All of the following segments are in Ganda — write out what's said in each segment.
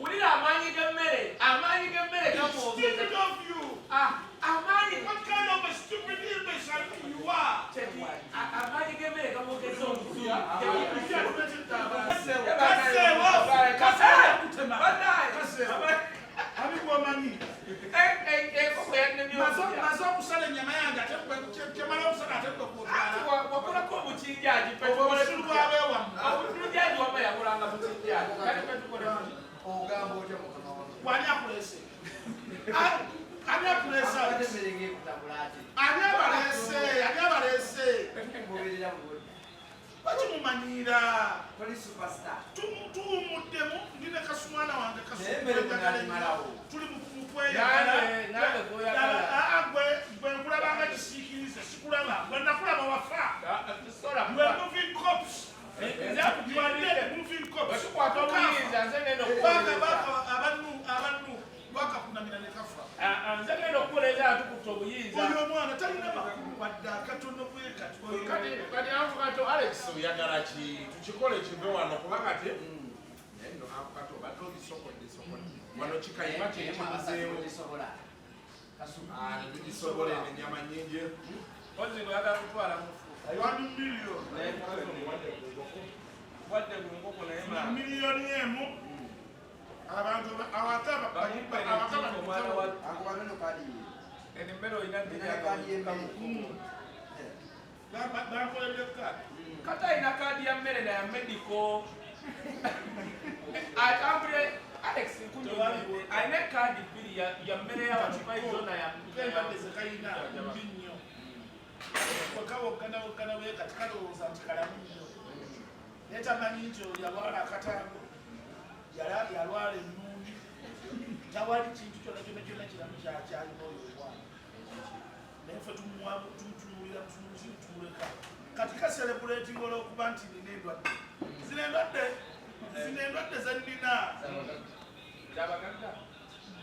Ulira amanyi gemmere gamu. Stupid of you. Amanyi. What kind of a stupid imbecile you are? Amanyi gemmere gamu gezo. Manira, superstar. Tumutemu, ndine kasumana wange kasumana. Tuli mukwaya. Gwe nkulabanga kisikirize sikulaba. Gwe nakulaba wafa. Gwe moving cops. Moving cops. Abantu bakakunamira ne kafa. Nze ngenda okukoleza atukutta obuyinza. Oyo omwana talina makulu wadde akatono bweka. Kati Kato Alex oyagala ki tukikole kive wano kuba kati nno Kato badde obisokodde wano kikayima kyekimuzeewo bisobole ennyama nnyingi Ozi oyagala kutwala mufu. 1 million. Wadde ngoko naye Million emu. Abantu awataba emmere olina kati alina kaadi ya mmere na ya medico. Atambule Alex nkunyumire alina kaadi bbiri ya mmere y'abakimayizo na ya netamanyi nti yalwala akatango yalwala ennundi tawali kintu kyonna kiramu kyalina oyo omwana naye ffe tumutunuulira tuleka kati kaserebuletinga olwokuba nti nina endwadde zino endwadde zennina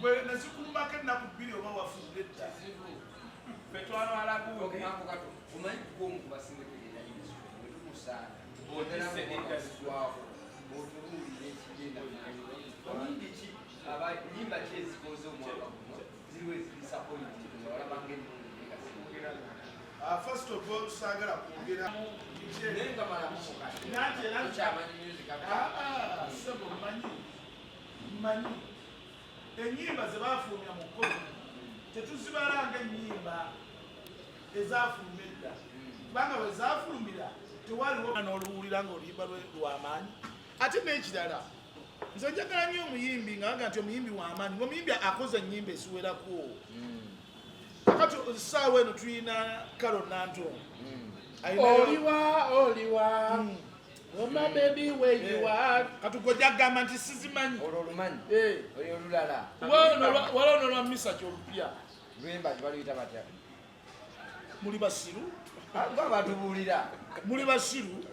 gwe nezikulumako ennaku 2 oba wafuuga edda ffe twalwala first of all sagala kwogera manyi enyimba zebafuumya mu kkozi tetuzibalanga ennyimba ezafuluma edda kubanga bwe zafulumira tewaliwo n'oluwulira ng'oluyimba lw'amaanyi ate n'ekirala nze njagala nnyo omuyimbi nga nti omuyimbi w'amaanyi ng'omuyimbi akoze ennyimba esiwerako kakati essaawa eno tulina Kalo Nanto oliwa Oma baby where you are. Katugoja gamba nti sizimanyi. Olulumanyi. Oli olulala. Wala ono misa kyolupya. Lwemba baluyita batya. Muli basiru. Aba batubulira. Muli basiru.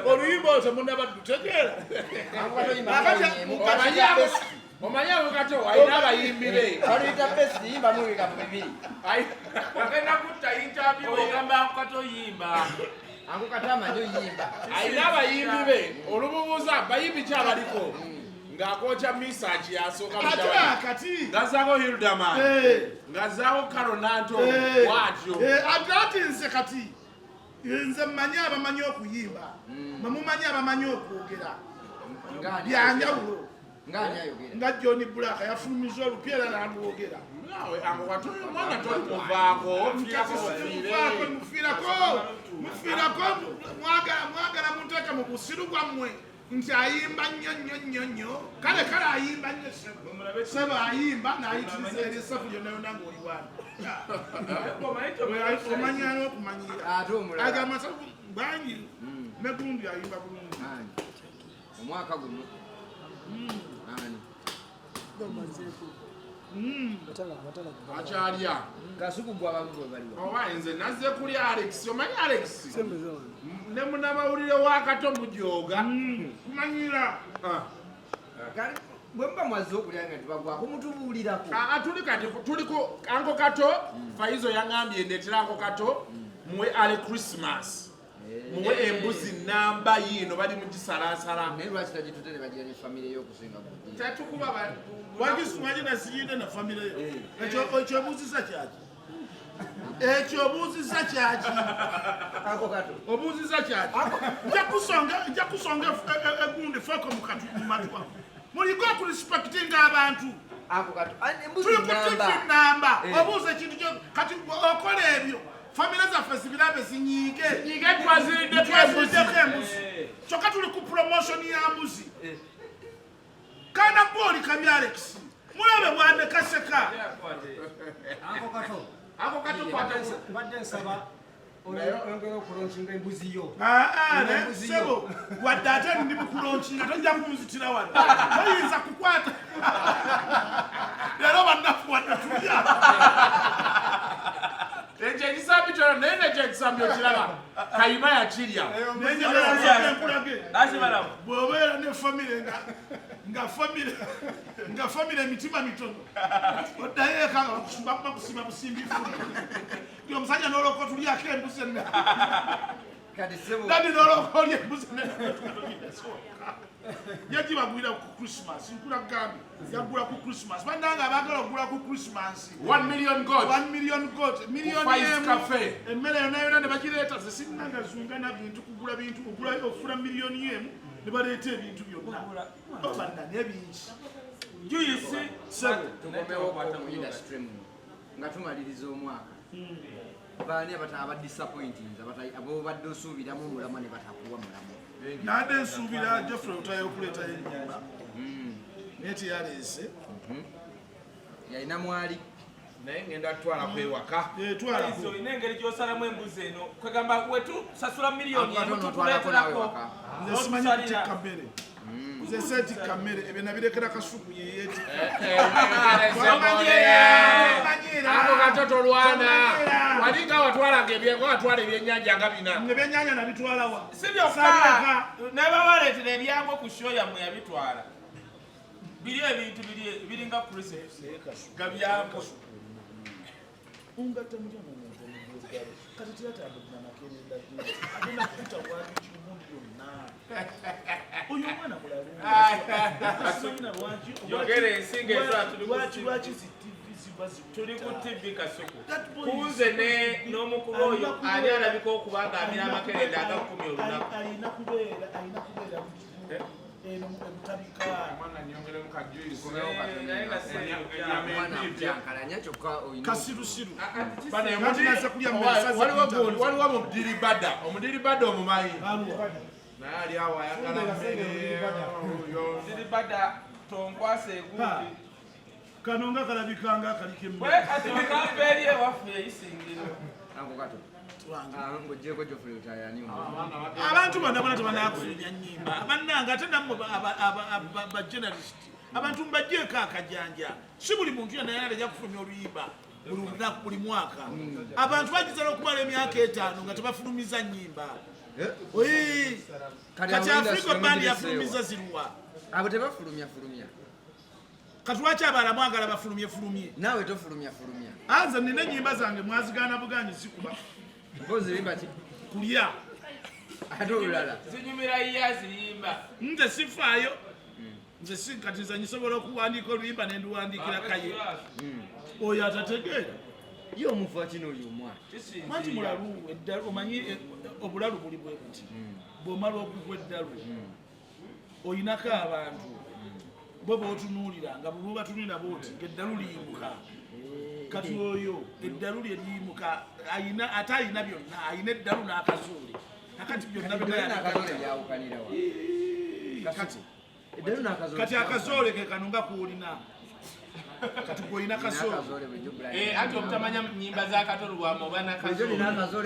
Oluyimba otemunda badutegeera. Omanya Kato ayina abayimbi be. Baluyita best yimba muweka mu bibiri. Ogenda kutta interview ogamba Kato yimba. Ango katama nyo yimba. Ayina abayimbi be. Olububuza bayimbi ki abaliko. Ng'akocha misa kiyasoka kati. Ngazako Hildaman. Ngazako Kalo Nanto. Watyo. Adati nze kati. Nze mmanyi abamanyi okuyimba. Bamumanyi abamanyi okwogera. Byanjawulo. Ngani ayogera. Nga John Black yafulumiza olupyera n'alwogera. Nawe ango watoyo mwana toli muvaako. Mufirako mwagala muteeka mu busiru bwammwe nti ayimba nnyo kale ayimba nnyo sebo ayimba n'ayitiriza eri esafu yonna yonna ng'oliwana omanyira n'okumanyira agamba safu bangi ne gundi ayimba bulungi omwaka guno Achalya. Kasuku bwa babu baliwa. Owa nze nazze kuli Alex. Omanyi Alex? Ne munamawulire wa Kato mujoga. Kumanyira. Kali bwemba mwazo okulyanga tibagwa kumutubulirako. Tuli kati tuliko Anko Kato. Faizo yangambye ndetera Anko Kato mwe ale Christmas. muwe embuzi namba yino bali mugisalaasala naye lwaki tagitutere bagira ne famire y'okusinga tatukuba wagisumanyina siyinde na famire yo ekyo obuuzisa kyaki ekyo obuuzisa kyaki ako kato obuuzisa kyaki nja kusonga egundi feko mu matwa muligo okurespectinga abantu ako kato tuli ku tivi namba obuuza ekintu kati okola ebyo famire zaffe zibirabe zinyiige twaziriddeko embuzi kyokka tuli ku promotion ya mbuzi kana boli kambi Alex mulabe bwande kaseka ako kato badde nsaba oyongera okulonshinga embuzi yo sebo wadde ate ndi mukulonshinga tojja kunzitira wano toyinza kukwata leero bannafu wadde tulya ekyo ekisambi kyona naye nekyo ekisambi okiraba kayima yakirya bw'obeera ne famire nga famire emitima mitono oddayo eka nga bakusima busimbifu ti omusajja n'olwoka otulyako embuzi dadi n'olwoka olya embuzi yagibagwira ku Christmas nkula gambi yagula ku Christmas bandanga abagala okugula ku Christmas 1 million goat 1 million goat million cafe emmere yona ne bagireeta zesinanga zungana bintu kugula bintu okugula ofuna million yemu ne baleeta ebintu byonna obanda nebingi juyisi tukomewo mu industry muno nga tumaliriza omwaka baani abadisappointing abo badde osuubiramu omulamu ne batakuwa mulamu nade nsuubira Geoffrey utayo okuleetayo ennyumba naye teyaleese yalina mwali naye ngenda tutwala kwewaka twalako olina engeri gy'osalamu embuzi eno kwegamba wetusasula miliyoni tukuleeterako nze simanyi kutikka mmere nze seetikka mmere ebyo nabirekera kasuku yeyeeti ako katoto lwana walinga watwalanga watwala ebyennyanja nga bina ebyennyanja nabitwalawa si byokka ne babaleetera ebyangwe ku sho yammwe yabitwala biri ebintu biringa Christmas nga byangwe ungatta mutya mumuntu omugalo kati tiyatambulira makerenda agenda kukuta bwaki kimundi yonna oyo omwana mulalumanyina yogera ensinga lwaki zitivi ziba tuli ku TV Kasuku kuze n'omukulu oyo ani alabika okuba ng'amira amakerenda aga 10 olunaku ayina kubeera eno ebutabika kasirusiru waliwo omudiribada omumanyi naye ali awo ayagala diribada tonkwasa egundi kano nga kalabikanga akaliko kati okambeeri ewaffe eyisingiro abantu bonna tebanakufulumya nnyimba abannanga ate nammwe bajournalist abantu mubajjeeko akajanja si buli muntu yonna ajja kufulumya oluyimba buli mwaka abantu bagizala okumala emyaka 5 nga tebafulumiza nnyimba kati Africa band yafulumiza ziruwa abo tebafulumya kati lwaki abala mwagala bafulumye naawe tofulumya anze nina ennyimba zange mwazigaana buganyi zikuba mpozi limba ki kulya ate olulala zinyumira yiya ziyimba nze sifaayo nze kati nze nsobola okuwandiika oluyimba nendiwandiikira Kaye oyo atategeera ye omuva kino oyo omwana manti mulalu eddalu omanyi obulalu buli bwe buti bw'omala okugwa eddalu oyinako abantu bo bootunuulira nga bwe batunuulira booti ng'eddalu liyimuka kati oyo eddalu lye liyimuka ate ayina byonna ayina eddalu n'akazuule akati byonna kati akazoole ke kano nga kuolina kati gwolina kazoole ati obutamanya nnyimba za Kato Lubwama oba nakazoole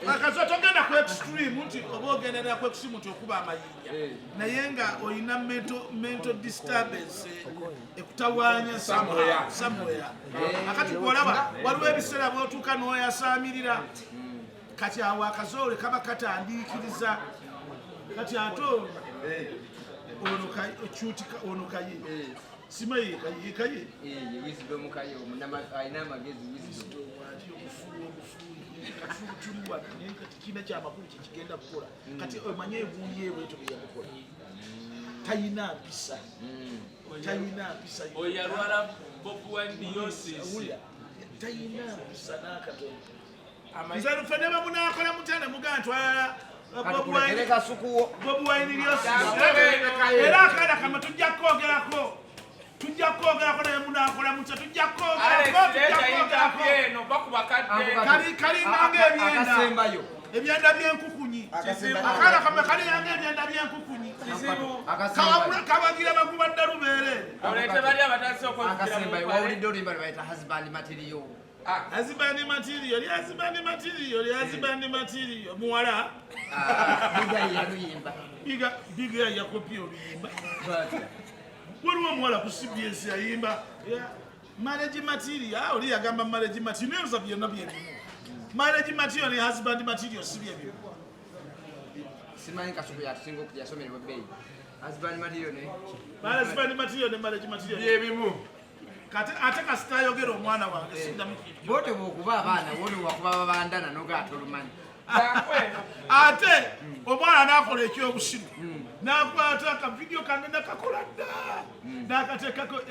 akazoole togenda ku extreme nti oba ogendera ku extreme nti okuba amayinja naye nga olina mental disturbance ekutawaanya somewhere akati gwolaba waliwo ebiseera bwotuuka n'oyasaamirira kati awo akazoole kaba katandiikiriza kati ate ono Kaye Simaye Kaye. Wisdom Kaye ayina amagezi wisdom. Katuliwa kati kina kya makulu kigenda kukola. Kati omanye ebuulye bweto byeyakola. Tayina mpisa. Tayina mpisa. Oyalwala bopwandiosis. Tayina mpisa n'akatono. Nze lufene bamunakola mutane mugantwala Bob Wine era akada kama tujja kwogerako naye munakola mutya tujja kwogerako kali nange ebyenda byenkukunyi akada kama kali yange ebyenda byenkukunyi kabagira bakuba ddalubeere wawulidde oluyimba lwebayita husband material. Husband material muwala biga yakopi oluyimba waliwo omuwala ku CBS yayimba marriage material oli yagamba marriage material nebisa byonna byebimu marriage material ne husband material si byebimu simanyi kasuku yatusinga okuyasomerwa ebbeeyi husband material ne marriage material byebimu ate kasitayogera omwana wange sindamu bote bwokuba abaana woli wakuba babandana nogaata olumanyi ate omwana nakola ekyobusiru nakwata akavidiyo kange nakakola dda nakateekako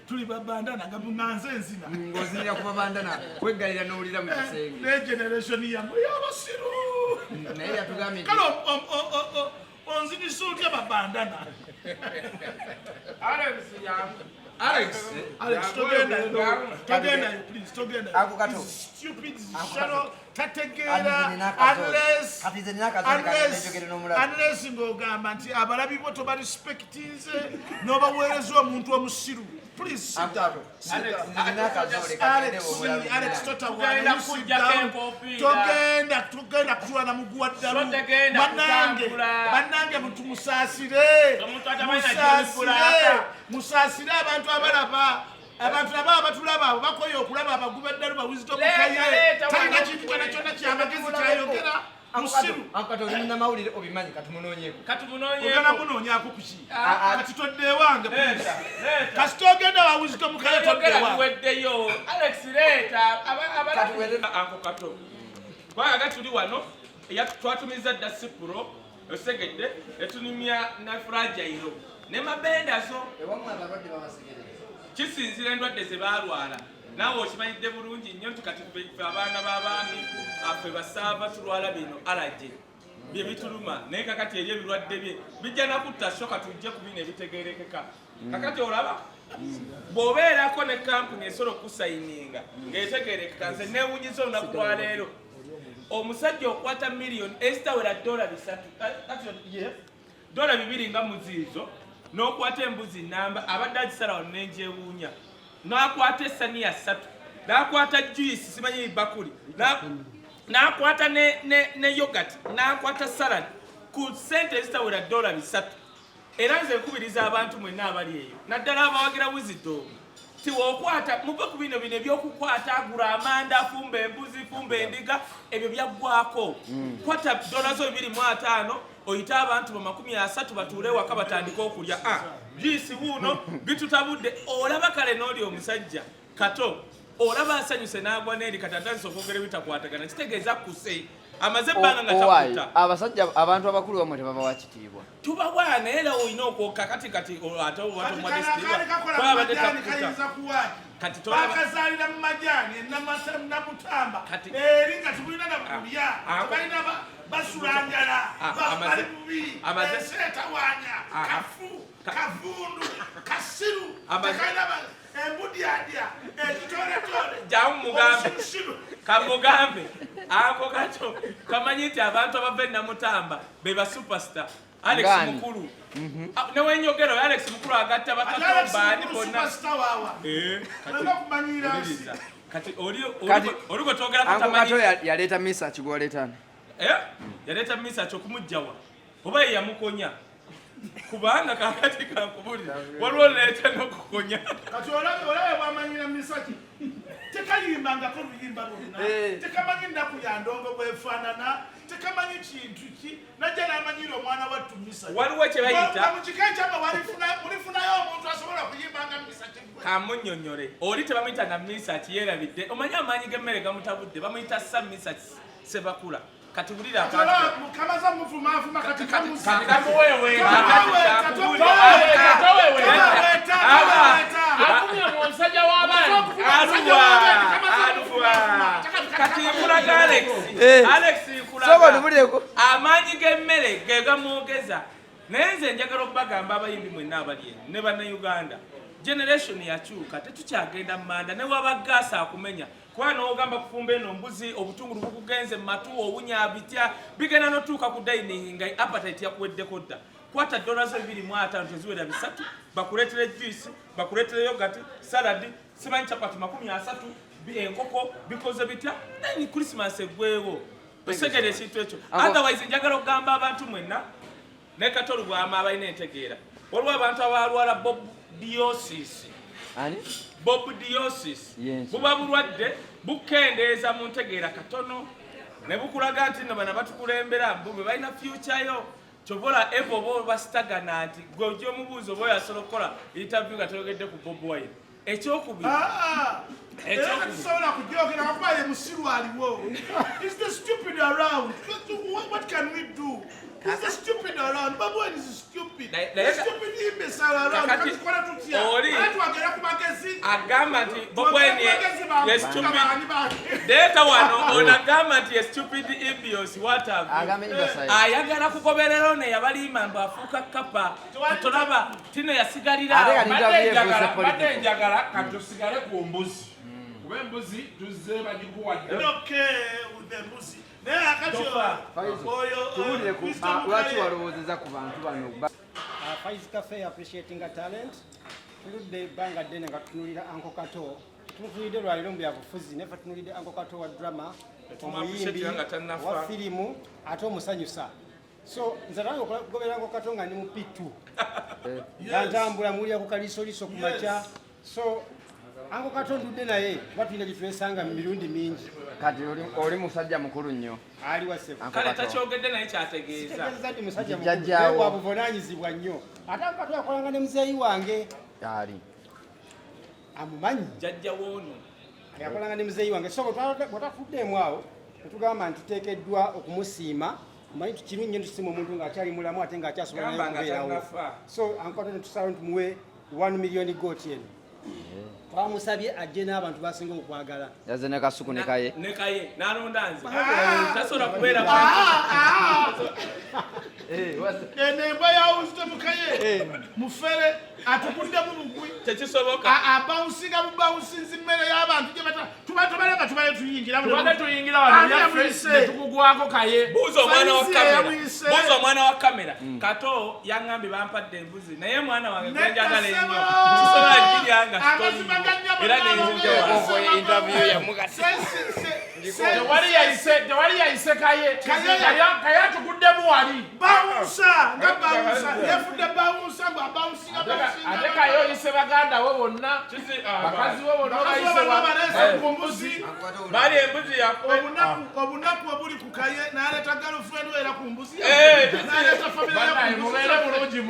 tuli babandana nga nze enzina ng'ozinira ku babandana kweggalira n'owulira mu kisenge ne generation yange ey'abasiru naye yatugambye kale onzinisa otya babandana Alex, togenda, please, togenda. Stupid, shallow, tategera, unless ngogamba nti abalabi bo toba respectinze n'obaweereza omuntu omusiru. Please sit down. Alex, togenda kutula na mugwa ddalu. Bannange muntu musaasire abantu abalaba abatulaba abo bakoye okulaba abaguba ddalu bawizito mukaye talina kintu kyonna kyamagezi kyayogera musiru akati oli munnamawulire obimanyi ogenda munoonyaako kuki kati todde ewange kasi togenda wawizito mukaye todde ewange Alex leeta ako Kato kwaga tuli wano twatumiza dda sipuro osegedde etunimya na fragile ne mabendazo kisinzira endwadde ze balwala naawe okimanyidde bulungi nnyo nti kati ffe abaana b'abaami affe basaava tulwala bino alaje bye bituluma naye kakati eri ebirwadde bye bijja nakutta soka tujje ku bino ebitegerekeka kakati olaba bw'obeerako ne kampuni esobola okusayininga ng'etegerekeka nze neewunyiza olunaku lwa leero omusajja okwata miliyoni ezitawera dola $2 nga muziizo n'okwata embuzi namba abadde agisala wano n'enjewuunya n'akwata essaniya 3 n'akwata juice simanyi bakuli n'akwata ne yogurt n'akwata salad ku ssente ezitawera $3 era nze nkubiriza abantu mwenna abali eyo naddala abawagira wisdom tiwokwata muve ku bino ebyokukwata agula amanda fumba embuzi fumba endiga ebyo byaggwako kwata $225 oyita abantu ba 30 batuule waka batandika okulya juice wuuno bitutabudde olaba kale n'oli omusajja Kato olaba asanyuse n'agwa n'eri katatanisa okwogera ebitakwatagana kitegeeza kuse amaze ebbanga nga takuta abasajja abantu abakulu bamwe tebabawa kitiibwa tubabwana era olina okwoka kati ate kati bakazaalira mu majaani namutamba eri nga tubulina nakulya balina basulanjala bali bubi eseetawanya kavundu kasiru tekalina embudyaadya ekitoletole kamugambe ako Kato kamanyi nti abantu abava enamutamba be ba superstar Alex mukulu newenyogero Alex mukulu agatta Bakato baani bonna kati oliko twogera Kato yaleeta misa kigwoletana yaleeta misa kyokumugjawa oba ye yamukonya kubanga kakati kankubulira waliwo leeta n'okukonya kati olabe bwamanyira misaki tekayimbangako luyimba lwonna tekamanyi nnaku yandongo bwefaanana tekamanyi kintu ki najja n'amanyira omwana wattu misa waliwo kye bayita mu kika ekyama mulifunayo omuntu asobola okuyimbanga misa kamunnyonnyole oli tebamuyita na misa kiyerabidde omanyi amaanyi g'emmere gamutabudde bamuyita sa misa sebakula kati bulira kamaza muvumavuma kati omusajja w'abaana kati nkulaga Alex amaanyi g'emmere ge gamwogeza naye nze njagala okubagamba abayimbi mwenna abali eno ne bannayuganda generation yakyuka tetukyagenda mu manda ne waba gaasa akumenya kuba n'ogamba kufumba eno mbuzi obutungulu bukugenze mu matu obunya bitya bigenda n'otuuka ku dining nga appetite yakuweddeko dda kwata $225 teziwera 3 bakuleetere juice bakuleetere yogurt salad simanyi chapati 30 enkoko bikoze bitya nani Christmas eggweewo osegere ekintu ekyo otherwise njagala okugamba abantu mwenna ne Kato Lubwama abalina entegeera waliwo abantu abalwala Bob diosis buba bulwadde bukendeeza mu ntegeera katono ne bukulaga nti no bana batukulembera mbube balina future yo chobola ebo bo basitagana nti gwe omubuuzo boya asobola okukola interview nga toyogedde ku Bob Wine ekyokubiri sobola kujogera kakubaye musiru aliwo is the stupid around what can we do is the stupid around Bob Wine is stupid stupid imbecile around kakikola tutya atwagera ku magezi agamba nti Bob Wine ye stupid data wano onagamba nti ye stupid imbios what have ayagala kugoberera ne yabalima mba afuka kapa tolaba tino yasigalira badde njagala katusigale ku mbuzi kuba embuzi tuzze bagikuwadde embuzi naye akati tubulire ku lwaki walowoozeza ku bantu bano Faiz Cafe appreciating a talent tuludde ebbanga ddene nga tutunulira Uncle Kato tutunulidde lwaliro mu byabufuzi naye tutunulidde Uncle Kato wa drama omuyimbi wa firimu ate omusanyusa so nze nange okugobera Uncle Kato nga ndi mu P2 nga ntambula muwulira ku kaliisoliiso ku makya so Uncle Kato ndudde naye kuba tulina gye twesanga mu mirundi mingi kati oli musajja mukulu nnyo ali wasefu kale takyogedde naye kyategeeza ndi musajja mukulu wa buvunaanyizibwa nnyo ate Uncle Kato yakolanga ne muzeeyi wange ali amumanyi jajja woono yakolanga ne muzeeyi wange so bwetafuddeemu awo tetugamba nti tuteekeddwa okumusiima manyi tukirungi nnyo tusiima omuntu ng'akyali mulamu ate ng'akyasobola naye okubeerawo so Uncle Kato netusalawo ntumuwe 1 million gooti eno twamusabye ajje n'abantu basinga okwagala yaze ne Kasuku ne Kaye n'alonda nze tasobola kubeera enembwa yawuzite mu Kaye mufere atukuddemu lugwi tekisoboka abawusinga bubawusinzi mmere y'abantu gye tubalanga tubale tuyingira wano tukugwako Kaye buuza omwana wa kamera Kato yaŋŋambye bampadde embuzi naye mwana wange gwenjagala ennyo kisobola giryanga sitoli era nenzinjawaovoye interview yamugati tewali yayise Kaye atukuddemu wali bawusa nga bawusa yafudde bawusa bwabawusinga ate Kaye oyise baganda wo bonna bakazi wo bonna balese ku mbuzi bali embuzi yakwe obunaku obuli ku Kaye n'aleeta girlfriend we era ku mbuzi n'aleeta famire mubeere bulungi